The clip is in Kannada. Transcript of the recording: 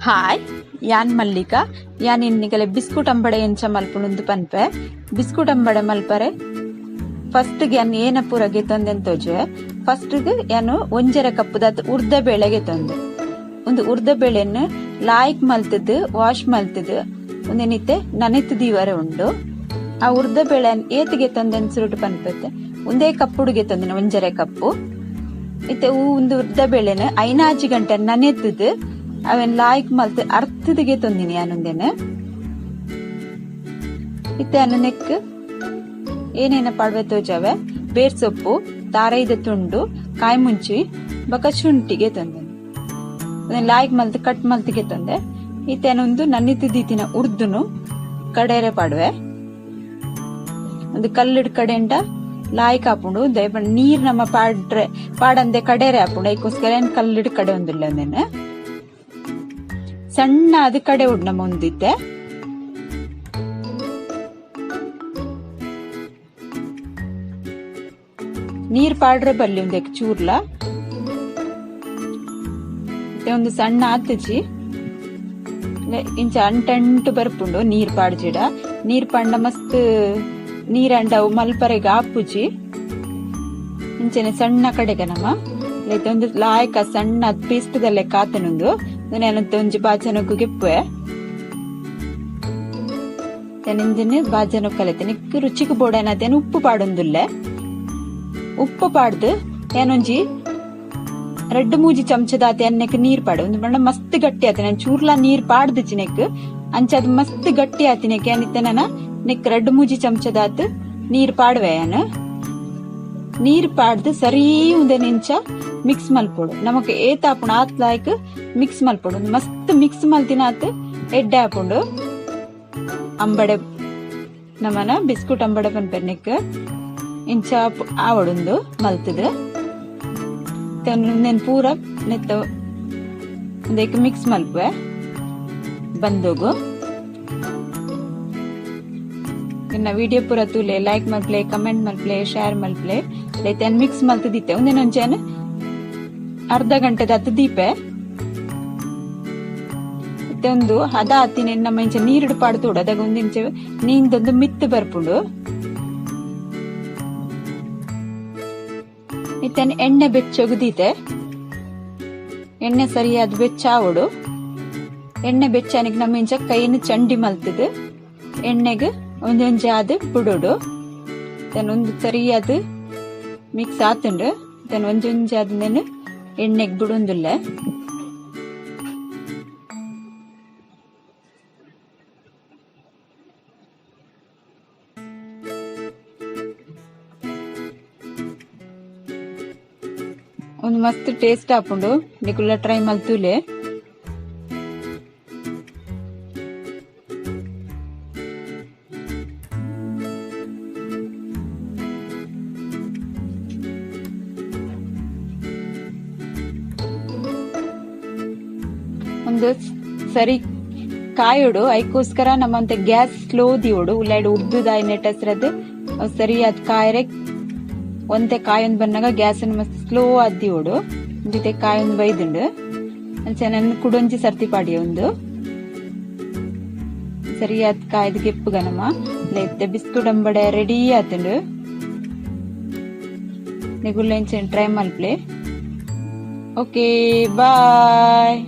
ಹಾಯ್ ಯಾನ್ ಮಲ್ಲಿಕಾ ಯಾನ್ ಇನ್ನಿಗಲೆ ಬಿಸ್ಕುಟ್ ಅಂಬಡೆ ಎಂಚ ಮಲ್ಪುನುಂದು ಪನ್ಪೆ ಬಿಸ್ಕುಟ್ ಅಂಬಡೆ ಮಲ್ಪರೆ ಫಸ್ಟ್ ಯಾನ್ ಏನ ಪೂರ ಗೆತೊಂದೆನ್ ತೋಜುವೆ ಫಸ್ಟ್ ಯಾನು ಒಂಜರ ಕಪ್ಪುದ ಉರ್ದ ಬೇಳೆಗೆ ತೊಂದೆ ಒಂದು ಉರ್ದ ಬೇಳೆಯನ್ನು ಲಾಯ್ಕ್ ಮಲ್ತದ್ ವಾಶ್ ಮಲ್ತದ್ ಒಂದೇನಿತ್ತೆ ನನೆತ್ ದೀವರೆ ಉಂಡು ಆ ಉರ್ದ ಬೇಳೆ ಏತಿಗೆ ತೊಂದೆನ್ ಸುರುಟು ಪನ್ಪೆತ್ತೆ ಒಂದೇ ಕಪ್ಪುಡುಗೆ ತೊಂದಿನ ಒಂಜರ ಕಪ್ಪು ಇತ್ತೆ ಒಂದು ಉರ್ದ ಬೇಳೆನ 5 ಗಂಟೆ ನನೆತ್ತದ್ ಅವನ್ ಲಾಯ್ಕ್ ಮಲ್ತ್ ಅರ್ಥದಿಗೆ ತೊಂದಿನಿ ಅನ್ನೊಂದೇನೆ ಇತ್ತೆ ಅನ್ನ ನೆಕ್ ಏನೇನ ಪಾಡ್ವೆ ತೋಜಾವೆ ಬೇರ್ ಸೊಪ್ಪು ತಾರೈದ ತುಂಡು ಕಾಯಿ ಮುಂಚಿ ಬಕ ಶುಂಠಿಗೆ ತೊಂದೆ ಲಾಯ್ಕ್ ಮಲ್ತ್ ಕಟ್ ಮಲ್ತಿಗೆ ತೊಂದೆ ಇತ್ತೆ ಅನ್ನೊಂದು ನನ್ನಿತ್ತು ದೀತಿನ ಉರ್ದುನು ಕಡೆರೆ ಪಾಡ್ವೆ ಒಂದು ಕಲ್ಲಿಡ್ ಕಡೆಂಡ ಲಾಯ್ಕ್ ಹಾಪುಂಡು ದಯಪಂಡ ನೀರ್ ನಮ್ಮ ಪಾಡಂದೆ ಕಡೆರೆ ಹಾಪುಂಡು ಅದಕ್ಕೋಸ್ಕರ ಕಲ್ಲಿಡ್ ಕಡೆ ಒಂದಿಲ್ಲ ಅಂದೇನೆ ಸಣ್ಣ ಅದು ಕಡೆ ಉಡ್ ನಮ್ಮ ಒಂದಿತ್ತೆ ನೀರ್ ಪಾಡ್ರೆ ಬಲ್ಲಿ ಒಂದಕ್ಕೆ ಚೂರ್ಲ ಒಂದು ಸಣ್ಣ ಆತಜಿ ಇಂಚ ಅಂಟಂಟು ಬರ್ಪುಂಡು ನೀರ್ ಪಾಡ್ಜಿಡ ನೀರ್ ಪಂಡ ಮಸ್ತ್ ನೀರಂಡ ಮಲ್ಪರೆಗ ಆಪುಜಿ ಇಂಚನೆ ಸಣ್ಣ ಕಡೆಗೆ ನಮ್ಮ ಒಂದು ಲಾಯ್ಕ ಸಣ್ಣ ಪೀಸ್ಟದಲ್ಲೇ ಕಾತನೊಂದು ನಾನಂತ ಒಂಜಿ ಬಾಜನಕ್ಕು ಗೆಪ್ಪೆ ತೆನಿಂದಿನ ಬಾಜನಕ್ ಕಲಿತೆ ನಿಕ್ ರುಚಿಗೆ ಬೋಡೇನದೇನು ಉಪ್ಪು ಪಾಡೊಂದುಲ್ಲೆ ಉಪ್ಪು ಪಾಡ್ದು ಏನೊಂಜಿ 2-3 ಚಮಚದಾತ ಎಣ್ಣೆಕ್ ನೀರ್ ಪಾಡು ಒಂದು ಬಣ್ಣ ಮಸ್ತ್ ಗಟ್ಟಿ ಆತ ನಾನು ಚೂರ್ಲಾ ನೀರ್ ಪಾಡ್ದು ಚಿನೆಕ್ ಅಂಚದ್ ಮಸ್ತ್ ಗಟ್ಟಿ ಆತಿನೆಕ್ ಏನಿತ್ತೆ ನಾನ ನೆಕ್ 2-3 ಚಮಚದಾತ ನೀರ್ ಪಾಡ್ವೆ ಏನ ನೀರ್ ಪಾಡ್ದು ಸರಿ ಒಂದೇ ನಿಂಚ ಮಿಕ್ಸ್ ಮಲ್ಪೋಡು ನಮಕ್ ಏತ್ ಹಾಪುಂಡು ಆತ್ ಲಾಯ್ಕ್ ಮಿಕ್ಸ್ ಮಲ್ಪೋಡು ಮಸ್ತ್ ಮಿಕ್ಸ್ ಮಲ್ತಿನ ಆತ್ ಎಡ್ಡೆ ಹಾಪುಂಡು ಅಂಬಡೆ ನಮ್ಮನ ಬಿಸ್ಕುಟ್ ಅಂಬಡೆ ಪನ್ಪೆನ್ನೆಕ್ ಇಂಚ ಆವಡುಂದು ಮಲ್ತದ ನೆನ್ ಪೂರ ನೆತ್ತ ಒಂದೇಕ್ ಮಿಕ್ಸ್ ಮಲ್ಪೆ ಬಂದೋಗು ಇನ್ನ ವಿಡಿಯೋ ಪೂರ ತೂಲೆ ಲೈಕ್ ಮಲ್ಪ್ಲೆ ಕಮೆಂಟ್ ಮಲ್ಪ್ಲೆ ಶೇರ್ ಮಲ್ಪ್ಲೆ ಲೈಕ್ ಮಿಕ್ಸ್ ಮಲ್ತದಿತ್ತೆ ಒಂದೇನೊಂಚೇನ ಅರ್ಧ ಗಂಟೆದ ಹತ್ತು ದೀಪೆ ಮತ್ತೆ ಒಂದು ಹದ ಹತ್ತಿನ ನಮ್ಮ ಇಂಚ ನೀರಿಡು ಪಾಡ್ತೋಡು ಅದಾಗ ಒಂದಿಂಚ ನೀಂದೊಂದು ಮಿತ್ತು ಬರ್ಪುಂಡು ಇತ್ತೇನು ಎಣ್ಣೆ ಬೆಚ್ಚೊಗದೀತೆ ಎಣ್ಣೆ ಸರಿಯಾದ ಬೆಚ್ಚಾವಡು ಎಣ್ಣೆ ಬೆಚ್ಚಾನಿಗೆ ನಮ್ಮ ಇಂಚ ಕೈನ ಚಂಡಿ ಮಲ್ತದ ಎಣ್ಣೆಗೆ ಒಂದೊಂಜಿ ಆದ ಬಿಡೋಡು ಒಂದು ಸರಿಯಾದ ಮಿಕ್ಸ್ ಆತುಂಡು ಒಂದೊಂಜಿ ಆದ್ಮೇಲೆ ಎಣ್ಣೆಗೆ ಬಿಡೊಂದಿಲ್ಲ ಒಂದು ಮಸ್ತ್ ಟೇಸ್ಟ್ ಹಾಪುಂಡು ನಿಕುಲ್ಲ ಟ್ರೈ ಮಲ್ತೂಲೆ ಒಂದು ಸರಿ ಕಾಯೋಡು ಅದಕ್ಕೋಸ್ಕರ ನಮ್ಮಂತೆ ಗ್ಯಾಸ್ ಸ್ಲೋ ದಿಯೋಡು ಉಳ್ಳಾಡಿ ಉರ್ದುದಾಯಿ ನೆಟ್ಟಸ್ರದ್ ಸರಿಯಾದ ಕಾಯರೆ ಒಂತೆ ಕಾಯೊಂದು ಬಂದಾಗ ಗ್ಯಾಸ್ ಮಸ್ತ್ ಸ್ಲೋ ಆದಿಯೋಡು ಜೊತೆ ಕಾಯೊಂದು ಬೈದುಂಡು ನನ್ನ ಕುಡೊಂಜಿ ಸರ್ತಿ ಪಾಡಿ ಒಂದು ಸರಿಯಾದ ಕಾಯ್ದು ಗೆಪ್ಪುಗ ನಮ್ಮ ಲೈತೆ ಬಿಸ್ಕುಟ್ ಅಂಬಡೆ ರೆಡಿ ಆತುಂಡು ನಿಗುಲ್ಲ ಟ್ರೈ ಮಲ್ಪ್ಲೆ ಓಕೆ ಬಾಯ್.